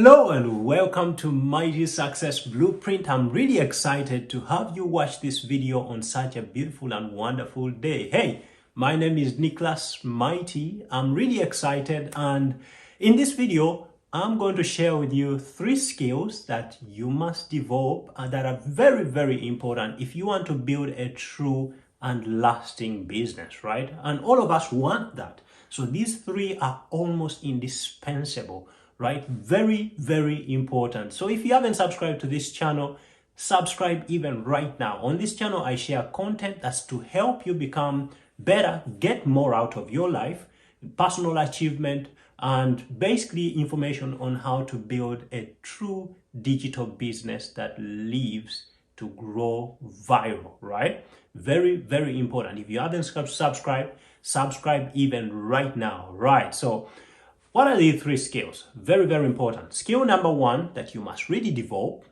Hello and welcome to Mighty Success Blueprint. I'm really excited to have you watch this video on such a beautiful and wonderful day. Hey, my name is Nicholas Mighty. I'm really excited, and in this video, I'm going to share with you 3 skills that you must develop and that are very, very important if you want to build a true and lasting business, right? And all of us want that. So these 3 are almost indispensable, right? Very, very important. So if you haven't subscribed to this channel, subscribe even right now. On this channel, I share content that's to help you become better, get more out of your life, personal achievement, and basically information on how to build a true digital business that lives to grow viral, right? Very, very important. If you haven't subscribe even right now, right? So what are the 3 skills? Very, very important. Skill number 1 that you must really develop,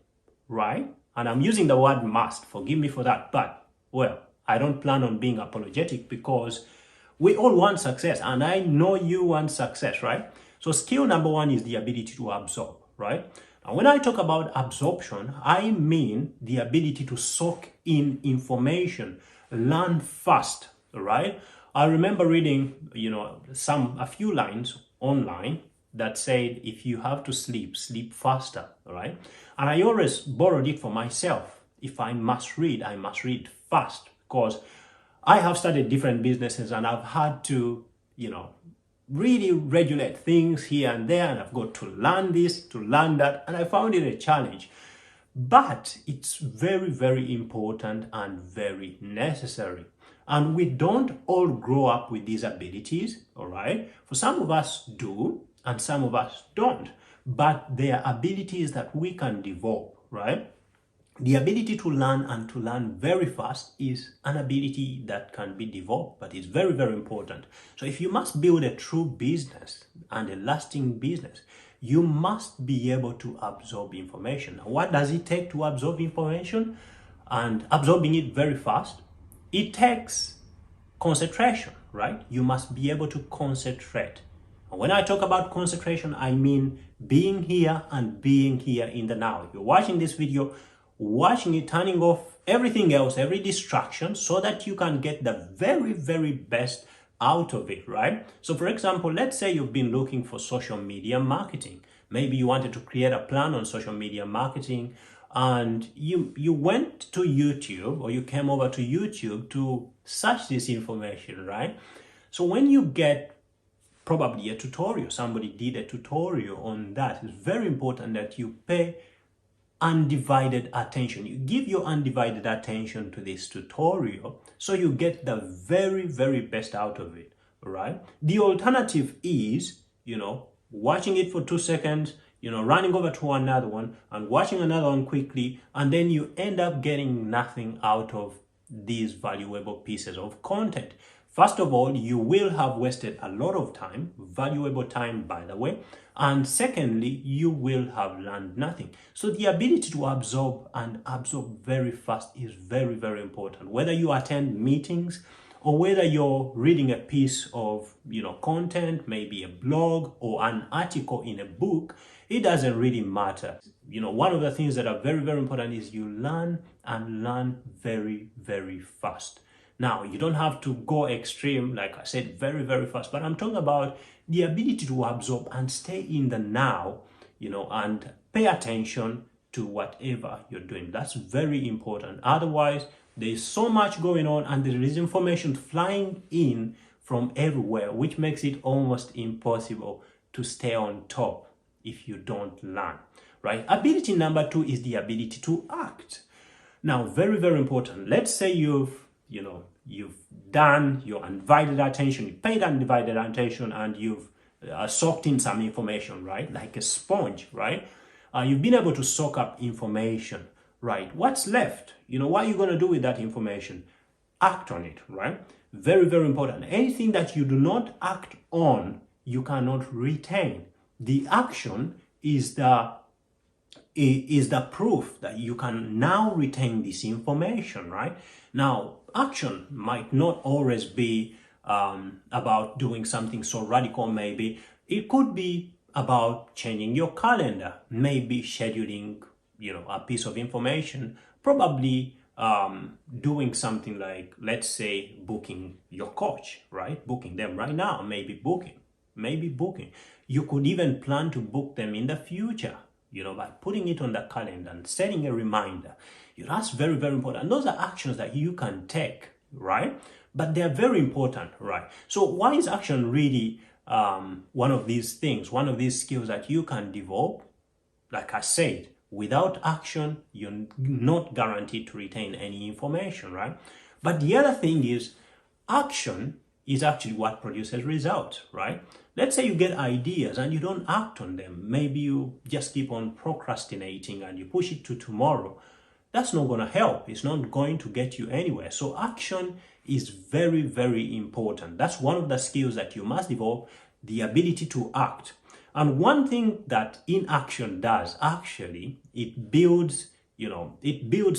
right? And I'm using the word must, forgive me for that, but well, I don't plan on being apologetic because we all want success, and I know you want success, right? So skill number 1 is the ability to absorb, right? And when I talk about absorption, I mean the ability to soak in information, learn fast, right? I remember reading, a few lines online that said, if you have to sleep faster, all right? And I always borrowed it for myself. If I must read fast, because I have started different businesses and I've had to, really regulate things here and there, and I've got to learn this, to learn that, and I found it a challenge. But it's very, very important and very necessary. And we don't all grow up with these abilities, all right? For some of us do, and some of us don't. But they are abilities that we can develop, right? The ability to learn and to learn very fast is an ability that can be developed, but it's very, very important. So if you must build a true business and a lasting business, you must be able to absorb information. Now, what does it take to absorb information and absorbing it very fast? It takes concentration, right? You must be able to concentrate. And when I talk about concentration, I mean being here and being here in the now. If you're watching this video, watching it, turning off everything else, every distraction, so that you can get the very, very best out of it, right? So for example, let's say you've been looking for social media marketing. Maybe you wanted to create a plan on social media marketing, and you went to YouTube, or you came over to YouTube to search this information, right? So when you get probably a tutorial, somebody did a tutorial on that, it's very important that you pay undivided attention. You give your undivided attention to this tutorial so you get the very, very best out of it, right? The alternative is, watching it for 2 seconds, running over to another one and watching another one quickly, and then you end up getting nothing out of these valuable pieces of content. First of all, you will have wasted a lot of time, valuable time, by the way. And secondly, you will have learned nothing. So the ability to absorb and absorb very fast is very, very important. Whether you attend meetings or whether you're reading a piece of, content, maybe a blog or an article in a book, it doesn't really matter. One of the things that are very, very important is you learn and learn very, very fast. Now, you don't have to go extreme, like I said, very, very fast, but I'm talking about the ability to absorb and stay in the now, and pay attention to whatever you're doing. That's very important. Otherwise, there's so much going on and there is information flying in from everywhere, which makes it almost impossible to stay on top if you don't learn, right? Ability number 2 is the ability to act. Now, very, very important. Let's say you've done your undivided attention, you paid undivided attention, and you've soaked in some information, right? Like a sponge, right? You've been able to soak up information, right? What's left? What are you going to do with that information? Act on it, right? Very, very important. Anything that you do not act on, you cannot retain. The action is the proof that you can now retain this information, right? Now, action might not always be about doing something so radical, maybe. It could be about changing your calendar, maybe scheduling, a piece of information, probably doing something like, let's say, booking your coach, right? Booking them right now, maybe booking. You could even plan to book them in the future, by putting it on the calendar and setting a reminder. That's very, very important. And those are actions that you can take, right? But they're very important, right? So why is action really one of these things, one of these skills that you can develop? Like I said, without action, you're not guaranteed to retain any information, right? But the other thing is, action is actually what produces results, right? Let's say you get ideas and you don't act on them. Maybe you just keep on procrastinating and you push it to tomorrow. That's not going to help. It's not going to get you anywhere. So action is very, very important. That's one of the skills that you must develop, the ability to act. And one thing that inaction does, actually, it builds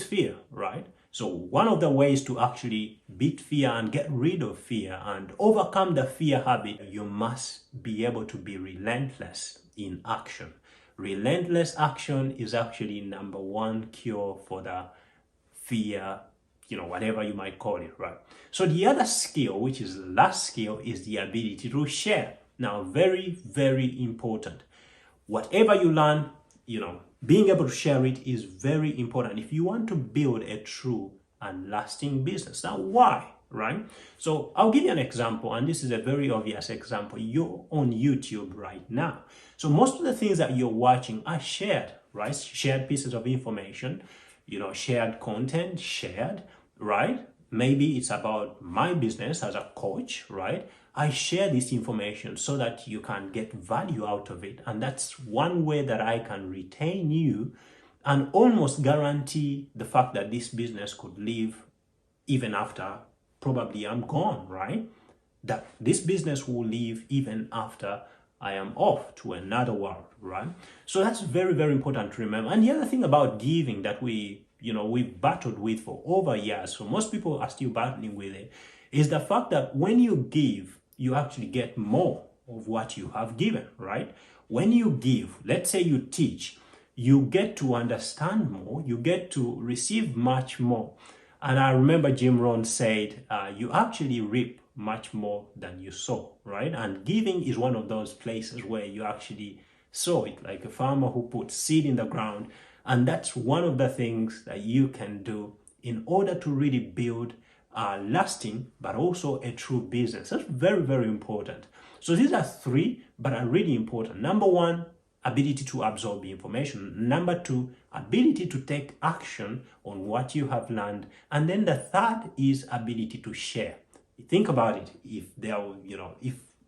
fear, right? So one of the ways to actually beat fear and get rid of fear and overcome the fear habit, you must be able to be relentless in action. Relentless action is actually number one cure for the fear, whatever you might call it, right? So the other skill, which is the last skill, is the ability to share. Now, very, very important. Whatever you learn, being able to share it is very important if you want to build a true and lasting business. Now, why, right? So I'll give you an example, and this is a very obvious example. You're on YouTube right now. So most of the things that you're watching are shared, right? Shared pieces of information, shared content, right? Maybe it's about my business as a coach, right? I share this information so that you can get value out of it. And that's one way that I can retain you and almost guarantee the fact that this business could live even after probably I'm gone, right? That this business will live even after I am off to another world, right? So that's very, very important to remember. And the other thing about giving that we've battled with for over years, so most people are still battling with it, is the fact that when you give, you actually get more of what you have given, right? When you give, let's say you teach, you get to understand more, you get to receive much more. And I remember Jim Rohn said, you actually reap much more than you sow, right? And giving is one of those places where you actually sow it, like a farmer who puts seed in the ground. And that's one of the things that you can do in order to really build lasting, but also a true business. That's very, very important. So these are three, but are really important. Number one, ability to absorb the information. Number two, ability to take action on what you have learned. And then the third is ability to share. Think about it. If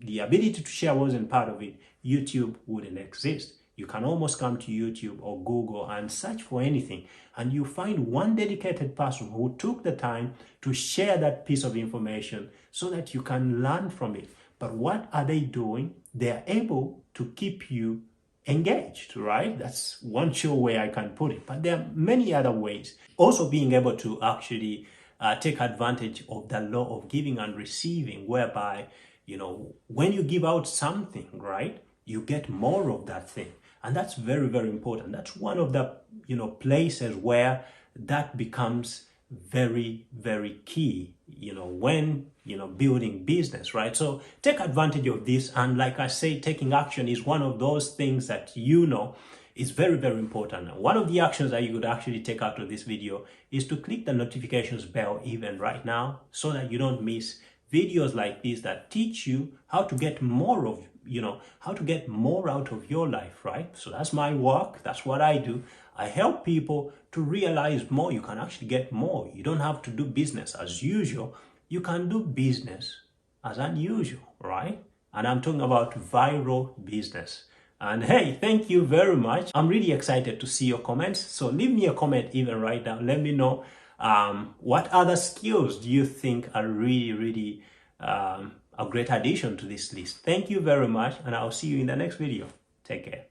the ability to share wasn't part of it, YouTube wouldn't exist. You can almost come to YouTube or Google and search for anything, and you find one dedicated person who took the time to share that piece of information so that you can learn from it. But what are they doing? They're able to keep you engaged, right? That's one sure way I can put it. But there are many other ways. Also being able to actually take advantage of the law of giving and receiving, whereby, when you give out something, right, you get more of that thing. And that's very, very important. That's one of the, places where that becomes very, very key, when, building business, right? So take advantage of this. And like I say, taking action is one of those things that, is very, very important. One of the actions that you could actually take out of this video is to click the notifications bell even right now, so that you don't miss videos like this that teach you how to get more of how to get more out of your life, right? So that's my work. That's what I do. I help people to realize more. You can actually get more. You don't have to do business as usual. You can do business as unusual, right? And I'm talking about viral business. And hey, thank you very much. I'm really excited to see your comments. So leave me a comment even right now. Let me know what other skills do you think are really, really a great addition to this list. Thank you very much, and I'll see you in the next video. Take care.